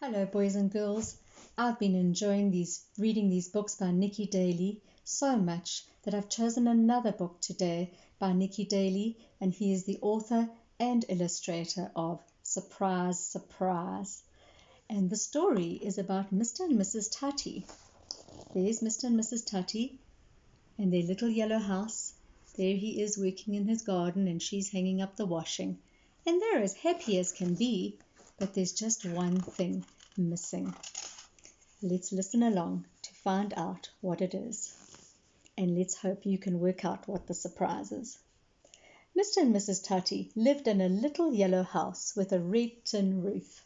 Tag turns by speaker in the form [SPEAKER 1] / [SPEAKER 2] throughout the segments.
[SPEAKER 1] Hello, boys and girls. I've been enjoying reading these books by Niki Daly so much that I've chosen another book today by Niki Daly, and he is the author and illustrator of Surprise, Surprise. And the story is about Mr. and Mrs. Tati. There's Mr. and Mrs. Tati and their little yellow house. There he is working in his garden and she's hanging up the washing. And they're as happy as can be, but there's just one thing missing. Let's listen along to find out what it is. And let's hope you can work out what the surprise is. Mr. and Mrs. Tati lived in a little yellow house with a red tin roof.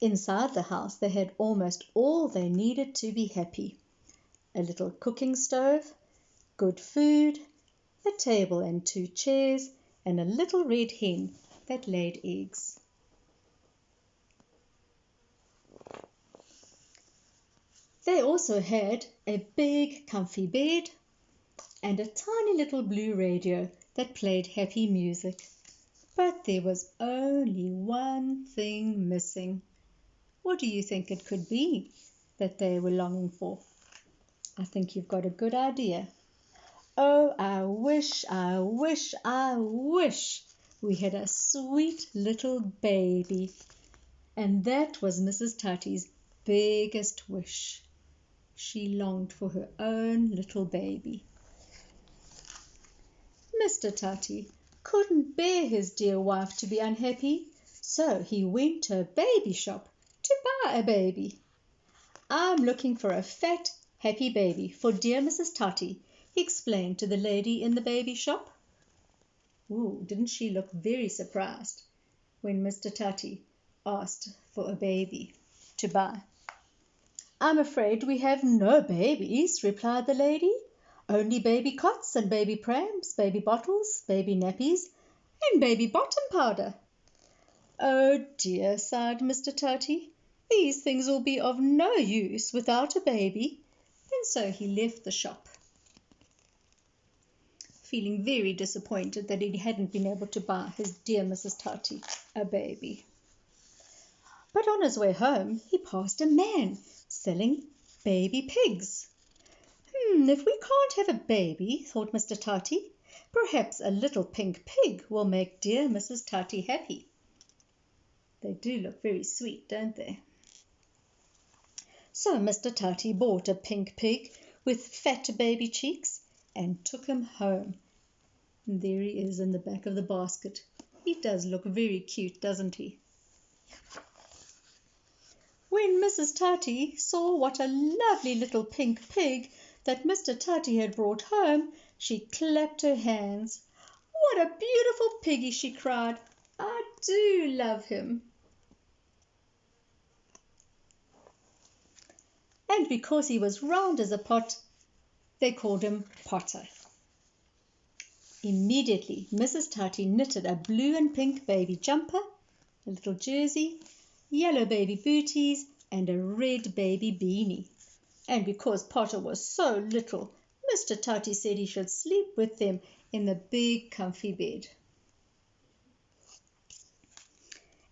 [SPEAKER 1] Inside the house they had almost all they needed to be happy. A little cooking stove, good food, a table and 2 chairs, and a little red hen that laid eggs. They also had a big comfy bed and a tiny little blue radio that played happy music. But there was only one thing missing. What do you think it could be that they were longing for? I think you've got a good idea. Oh, I wish we had a sweet little baby. And that was Mrs. Tati's biggest wish. She longed for her own little baby. Mr. Tati couldn't bear his dear wife to be unhappy, so he went to a baby shop to buy a baby. I'm looking for a fat, happy baby for dear Mrs. Tati, he explained to the lady in the baby shop. Ooh, didn't she look very surprised when Mr. Tati asked for a baby to buy? I'm afraid we have no babies, replied the lady. Only baby cots and baby prams, baby bottles, baby nappies, and baby bottom powder. Oh dear, sighed Mr. Tati. These things will be of no use without a baby. And so he left the shop, feeling very disappointed that he hadn't been able to buy his dear Mrs. Tati a baby. But on his way home, he passed a man selling baby pigs. If we can't have a baby, thought Mr. Tati, perhaps a little pink pig will make dear Mrs. Tati happy. They do look very sweet, don't they? So Mr. Tati bought a pink pig with fat baby cheeks and took him home. And there he is in the back of the basket. He does look very cute, doesn't he? When Mrs. Tati saw what a lovely little pink pig that Mr. Tati had brought home, she clapped her hands. What a beautiful piggy, she cried. I do love him. And because he was round as a pot, they called him Potter. Immediately, Mrs. Tati knitted a blue and pink baby jumper, a little jersey, yellow baby booties, and a red baby beanie. And because Potter was so little, Mr. Tati said he should sleep with them in the big comfy bed.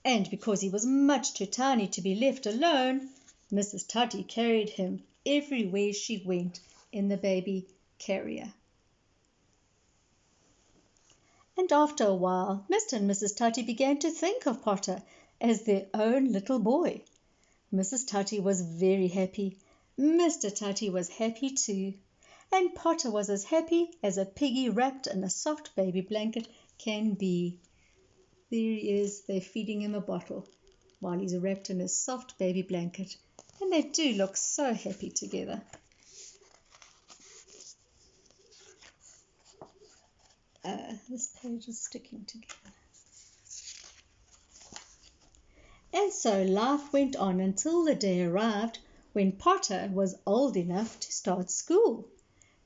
[SPEAKER 1] And because he was much too tiny to be left alone, Mrs. Tati carried him everywhere she went in the baby carrier. And after a while, Mr. and Mrs. Tati began to think of Potter as their own little boy. Mrs. Tati was very happy. Mr. Tati was happy too. And Potter was as happy as a piggy wrapped in a soft baby blanket can be. There he is. They're feeding him a bottle while he's wrapped in a soft baby blanket. And they do look so happy together. This page is sticking together. And so life went on until the day arrived when Potter was old enough to start school.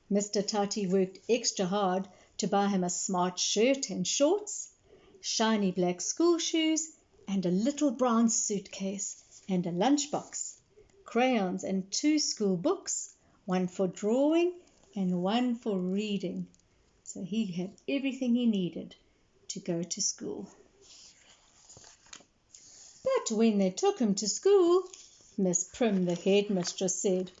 [SPEAKER 1] Mr. Tati worked extra hard to buy him a smart shirt and shorts, shiny black school shoes, and a little brown suitcase, and a lunchbox, crayons and 2 school books, one for drawing and one for reading. So he had everything he needed to go to school. But when they took him to school, Miss Prim, the headmistress, said,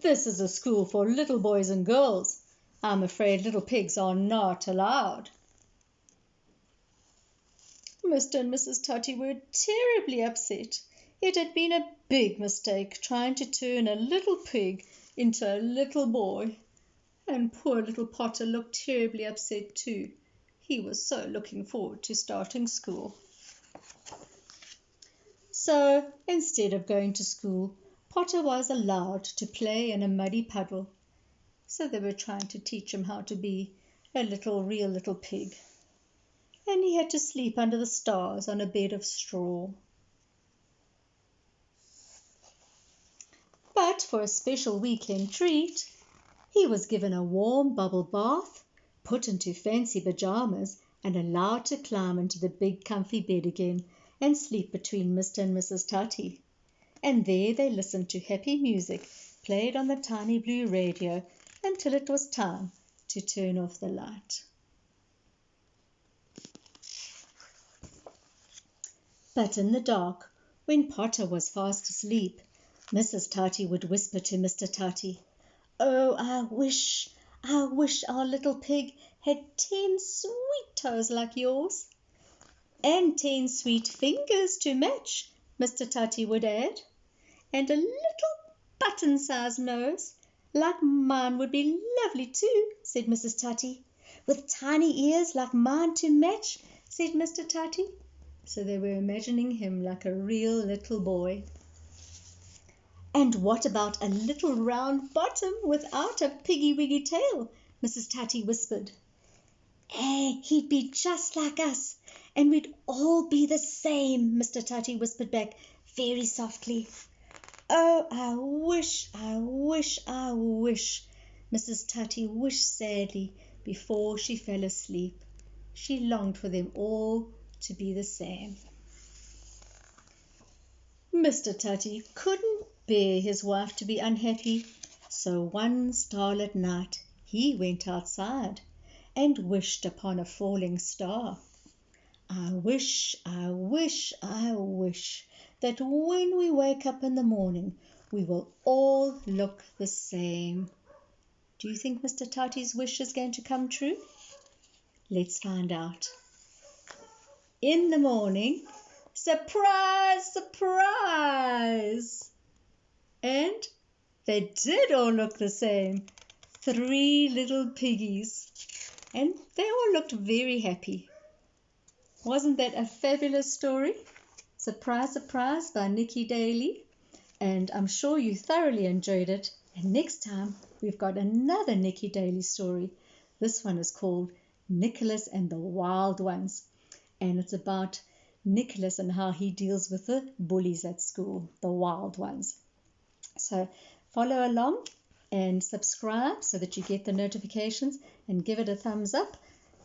[SPEAKER 1] "This is a school for little boys and girls. I'm afraid little pigs are not allowed." Mr. and Mrs. Tati were terribly upset. It had been a big mistake trying to turn a little pig into a little boy. And poor little Potter looked terribly upset too. He was so looking forward to starting school. So, instead of going to school, Potter was allowed to play in a muddy puddle. So they were trying to teach him how to be a real little pig. And he had to sleep under the stars on a bed of straw. But for a special weekend treat, he was given a warm bubble bath, put into fancy pajamas, and allowed to climb into the big comfy bed again and sleep between Mr. and Mrs. Tati. And there they listened to happy music played on the tiny blue radio until it was time to turn off the light. But in the dark, when Potter was fast asleep, Mrs. Tati would whisper to Mr. Tati, "Oh, I wish our little pig had 10 sweet toes like yours." "And 10 sweet fingers to match," Mr. Tati would add. "And a little button-sized nose, like mine would be lovely too," said Mrs. Tati. "With tiny ears like mine to match," said Mr. Tati. So they were imagining him like a real little boy. "And what about a little round bottom without a piggy-wiggy tail?" Mrs. Tati whispered. "He'd be just like us, and we'd all be the same," Mr. Tati whispered back very softly. "Oh, I wish, Mrs. Tati wished sadly before she fell asleep. She longed for them all to be the same. Mr. Tati couldn't bear his wife to be unhappy, so one starlit night he went outside and wished upon a falling star. "I wish that when we wake up in the morning we will all look the same." Do you think Mr. Tati's wish is going to come true? Let's find out. In the morning, surprise, surprise! And they did all look the same, 3 little piggies, and they all looked very happy. Wasn't that a fabulous story? Surprise, surprise by Niki Daly, and I'm sure you thoroughly enjoyed it. And next time we've got another Niki Daly story. This one is called Nicholas and the Wild Ones, and it's about Nicholas and how he deals with the bullies at school, the wild ones. So follow along and subscribe so that you get the notifications, and give it a thumbs up,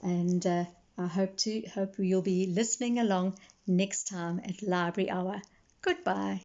[SPEAKER 1] and I hope you'll be listening along next time at Library Hour. Goodbye.